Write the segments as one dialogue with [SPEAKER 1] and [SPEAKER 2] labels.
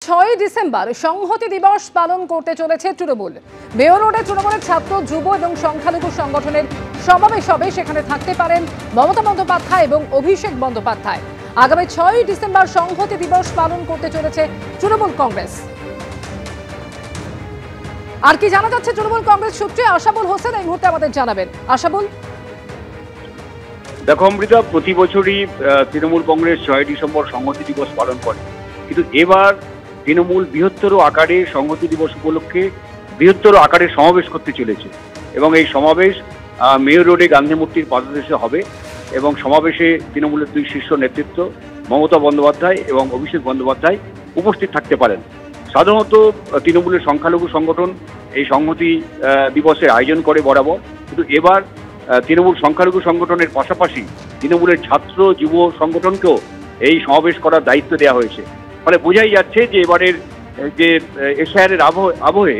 [SPEAKER 1] 6 December সংহতি দিবস পালন করতে চলেছে তৃণমূল। মেয়র রোডে তৃণমূলের ছাত্র, যুব এবং সংখ্যালঘু সংগঠনের সমাবেশ হবে। সেখানে থাকতে পারেন মমতা বন্দ্যোপাধ্যায় এবং অভিষেক বন্দ্যোপাধ্যায়। আগামী 6 ডিসেম্বর সংহতি দিবস পালন করতে চলেছে তৃণমূল কংগ্রেস। আর কি জানা যাচ্ছে তৃণমূল কংগ্রেস সূত্রে, আশাবুল হোসেন এই মুহূর্তে আমাদের জানাবেন। আশাবুল,
[SPEAKER 2] দেখো অমৃতা, প্রতি বছরই তৃণমূল কংগ্রেস 6 ডিসেম্বর সংহতি দিবস পালন করে, কিন্তু এবার তৃণমূল বৃহত্তর আকারে সংহতি দিবস উপলক্ষে বৃহত্তর আকারে সমাবেশ করতে চলেছে এবং এই সমাবেশ মেয়র রোডে গান্ধী মূর্তির পাদদেশে হবে এবং সমাবেশে তৃণমূলের দুই শীর্ষ নেতৃত্ব মমতা বন্দ্যোপাধ্যায় এবং অভিষেক বন্দ্যোপাধ্যায় উপস্থিত থাকতে পারেন। সাধারণত তৃণমূলের সংখ্যালঘু সংগঠন এই সংহতি দিবসের আয়োজন করে বরাবর, কিন্তু এবার তৃণমূল সংখ্যালঘু সংগঠনের পাশাপাশি তৃণমূলের ছাত্র যুব সংগঠনকেও এই সমাবেশ করার দায়িত্ব দেওয়া হয়েছে। ফলে বোঝাই যাচ্ছে যে এবারের যে এসআইআরের আবহে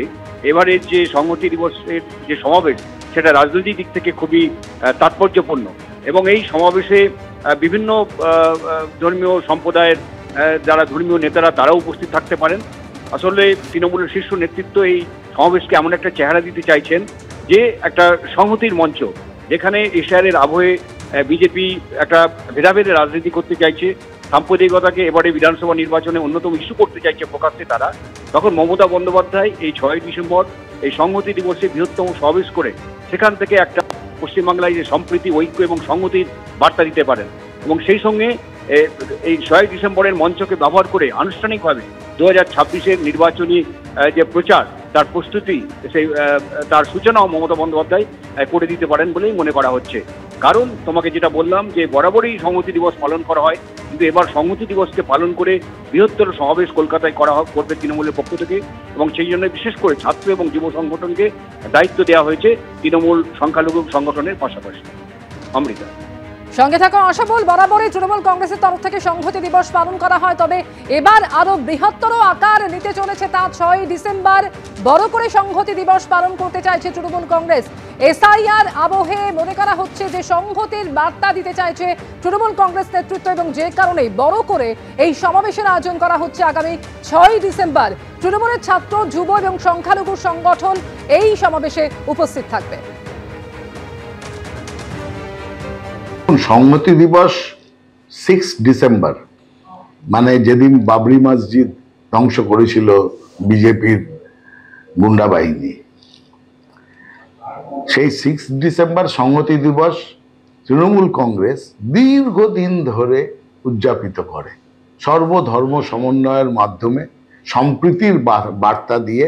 [SPEAKER 2] এবারের যে সংহতি দিবসের যে সমাবেশ, সেটা রাজনৈতিক দিক থেকে খুবই তাৎপর্যপূর্ণ এবং এই সমাবেশে বিভিন্ন ধর্মীয় সম্প্রদায়ের যারা ধর্মীয় নেতারা তারাও উপস্থিত থাকতে পারেন। আসলে তৃণমূলের শীর্ষ নেতৃত্ব এই সমাবেশকে এমন একটা চেহারা দিতে চাইছেন যে একটা সংহতির মঞ্চ, যেখানে এশিয়ারের আবহে বিজেপি একটা ভেদাভেদের রাজনীতি করতে চাইছে, সাম্প্রদায়িকতাকে এবারে বিধানসভা নির্বাচনে অন্যতম ইস্যু করতে চাইছে প্রকাশ্যে তারা, তখন মমতা বন্দ্যোপাধ্যায় এই 6 ডিসেম্বর এই সংহতি দিবসে বৃহত্তম সমাবেশ করে সেখান থেকে একটা পশ্চিমবাংলায় যে সম্প্রীতি, ঐক্য এবং সংহতির বার্তা দিতে পারেন এবং সেই সঙ্গে এই 6 ডিসেম্বরের মঞ্চকে ব্যবহার করে আনুষ্ঠানিকভাবে 2026-এর নির্বাচনী যে প্রচার, তার প্রস্তুতি, সেই তার সূচনাও মমতা বন্দ্যোপাধ্যায় করে দিতে পারেন বলেই মনে করা হচ্ছে। কারণ তোমাকে যেটা বললাম যে বরাবরই সংহতি দিবস পালন করা হয়, কিন্তু এবার সংহতি দিবসকে পালন করে বৃহত্তর সমাবেশ কলকাতায় করবে তৃণমূলের পক্ষ থেকে এবং সেই জন্য বিশেষ করে ছাত্র এবং যুব সংগঠনকে দায়িত্ব দেওয়া হয়েছে তৃণমূল সংখ্যালঘু সংগঠনের পাশাপাশি। অমৃতা,
[SPEAKER 1] সঙ্গে থাকা আশাবুল, বরাবরই তৃণমূল কংগ্রেসের তরফ থেকে সংহতি দিবস পালন করা হয়, তবে এবার আরো বৃহত্তর আকার নিতে চলেছে তা। 6 ডিসেম্বর বড় করে সংহতি দিবস পালন করতে চাইছে তৃণমূল কংগ্রেস। এসআইআর আবহে মনে করা হচ্ছে যে সংহতির বার্তা দিতে চাইছে তৃণমূল কংগ্রেস নেতৃত্ব এবং যে কারণে বড় করে এই সমাবেশের আয়োজন করা হচ্ছে আগামী 6 ডিসেম্বর। তৃণমূলের ছাত্র, যুব এবং সংখ্যালঘু সংগঠন এই সমাবেশে উপস্থিত থাকবে।
[SPEAKER 3] সংহতি দিবস 6 ডিসেম্বর মানে যেদিন বাবরি মসজিদ ধ্বংস করেছিল বিজেপির গুন্ডা বাহিনী, সেই 6 ডিসেম্বর সংহতি দিবস তৃণমূল কংগ্রেস দীর্ঘদিন ধরে উদযাপিত করে, সর্বধর্ম সমন্বয়ের মাধ্যমে সম্প্রীতির বার্তা দিয়ে,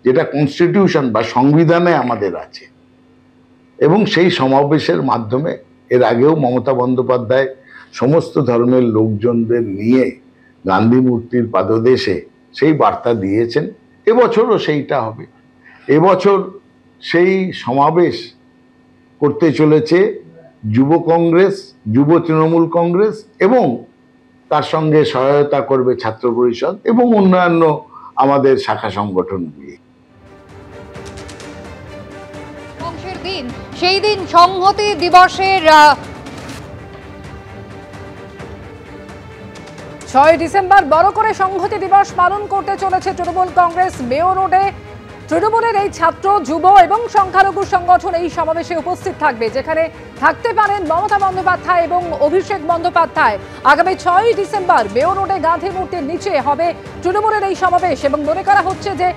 [SPEAKER 3] যেটা কনস্টিটিউশন বা সংবিধানে আমাদের আছে। এবং সেই সমাবেশের মাধ্যমে এর আগেও মমতা বন্দ্যোপাধ্যায় সমস্ত ধর্মের লোকজনদের নিয়ে গান্ধী মূর্তির পাদদেশে সেই বার্তা দিয়েছেন। এবছরও সেইটা হবে। এবছর সেই সমাবেশ করতে চলেছে যুব কংগ্রেস, যুব তৃণমূল কংগ্রেস এবং তার সঙ্গে সহায়তা করবে ছাত্র পরিষদ এবং অন্যান্য আমাদের শাখা সংগঠনগুলি।
[SPEAKER 4] সেই দিন সংহতি দিবসের
[SPEAKER 1] 6 ডিসেম্বর বড় করে সংহতি দিবস পালন করতে চলেছে তৃণমূল কংগ্রেস। মেয়র রোডে তৃণমূলের এই ছাত্র, যুব এবং সংখ্যালঘু সংগঠন এই সমাবেশে উপস্থিত থাকবে, যেখানে থাকতে পারেন মমতা বন্দ্যোপাধ্যায় এবং অভিষেক বন্দ্যোপাধ্যায়। আগামী 6 ডিসেম্বর মেয়র রোডে গান্ধী মূর্তির নিচে হবে তৃণমূলের এই সমাবেশ এবং মনে করা হচ্ছে যে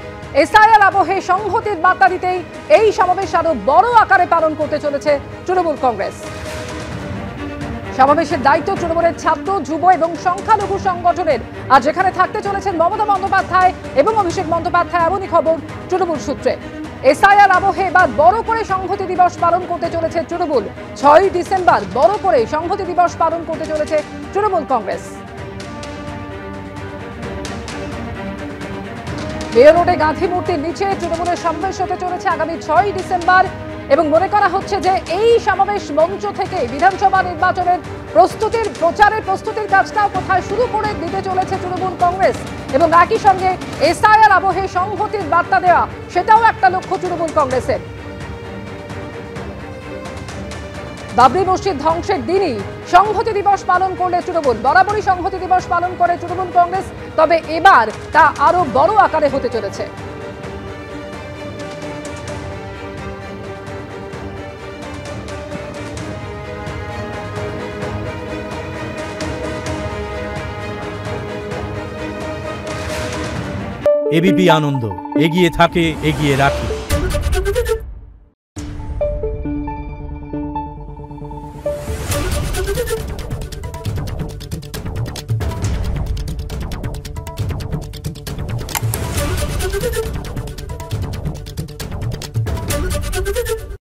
[SPEAKER 1] এসআইআর আবহে সংহতির বার্তা দিতেই এই সমাবেশ আরো বড় আকারে পালন করতে চলেছে তৃণমূল কংগ্রেস। সমাবেশের দায়িত্ব তৃণমূলের ছাত্র, যুব এবং সংখ্যালঘু সংগঠনের, আর যেখানে থাকতে চলেছেন মমতা বন্দ্যোপাধ্যায় এবং অভিষেক বন্দ্যোপাধ্যায়, এমনই খবর তৃণমূল সূত্রে। এসআইআর আবহে এবার বড় করে সংহতি দিবস পালন করতে চলেছে তৃণমূল। 6 ডিসেম্বর বড় করে সংহতি দিবস পালন করতে চলেছে তৃণমূল কংগ্রেস। মেয়র রোডে গান্ধী মূর্তির নিচে তৃণমূলের সমাবেশ হতে চলেছে আগামী 6 ডিসেম্বর এবং মনে করা হচ্ছে যে এই সমাবেশ মঞ্চ থেকে বিধানসভা নির্বাচনের প্রচারের প্রস্তুতির কাজটাও কোথায় শুরু করে দিতে চলেছে তৃণমূল কংগ্রেস এবং একই সঙ্গে এসআইআর আবহে সংহতির বার্তা দেওয়া, সেটাও একটা লক্ষ্য তৃণমূল কংগ্রেসের। বাবরি মসজিদ ধ্বংসের দিনই সংহতি দিবস পালন করলে তৃণমূল। বরাবরই সংহতি দিবস পালন করে তৃণমূল কংগ্রেস, তবে এবার তা আরো বড় আকারে হতে চলেছে।
[SPEAKER 5] এবিপি আনন্দ, এগিয়ে থাকে, এগিয়ে রাখি।